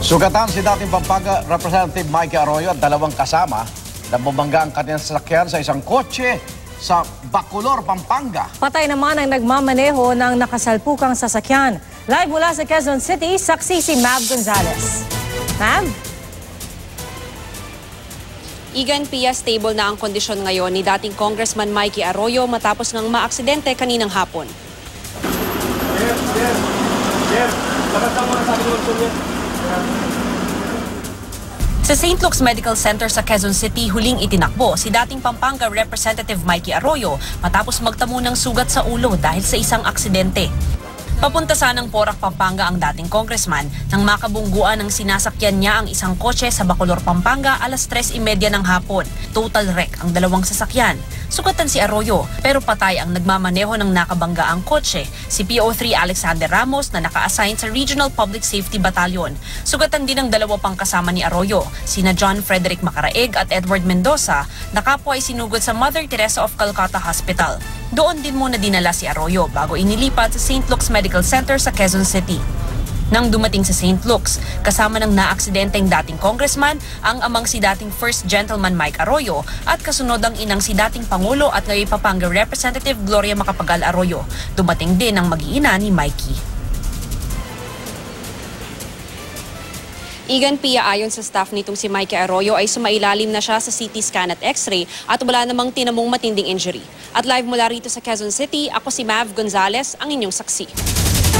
Sugatan si dating Pampanga Representative Mikey Arroyo at dalawang kasama na bumangga ang kanilang sasakyan sa isang kotse sa Bacolor, Pampanga. Patay naman ang nagmamaneho ng nakasalpukang sasakyan. Live mula sa Quezon City, saksi si Mav Gonzalez. Mav? Igan, Pia, stable na ang kondisyon ngayon ni dating Congressman Mikey Arroyo matapos ngang maaksidente kaninang hapon. Sa St. Luke's Medical Center sa Quezon City, huling itinakbo si dating Pampanga Representative Mikey Arroyo matapos magtamo ng sugat sa ulo dahil sa isang aksidente. Papunta sanang Porac, Pampanga ang dating congressman nang makabungguan ng sinasakyan niya ang isang kotse sa Bacolor, Pampanga alas 3:30 ng hapon. Total wreck ang dalawang sasakyan. Sugatan si Arroyo pero patay ang nagmamaneho ng nakabanggaang kotse, si PO3 Alexander Ramos na naka-assign sa Regional Public Safety Battalion. Sugatan din ang dalawa pang kasama ni Arroyo, sina John Frederick Macaraeg at Edward Mendoza, na kapwa ay sinugod sa Mother Teresa of Calcutta Hospital. Doon din muna dinala si Arroyo bago inilipat sa St. Luke's Medical Center sa Quezon City. Nang dumating sa St. Luke's, kasama ng naaksidenteng dating congressman, ang amang si dating First Gentleman Mike Arroyo at kasunod ang inang si dating Pangulo at ngayon Pampanga Representative Gloria Macapagal Arroyo. Dumating din ang mag-iina ni Mikey. Igan, Pia, ayon sa staff nitong si Mikey Arroyo ay sumailalim na siya sa CT scan at X-ray at wala namang tinamong matinding injury. At live mula rito sa Quezon City, ako si Mav Gonzalez, ang inyong saksi.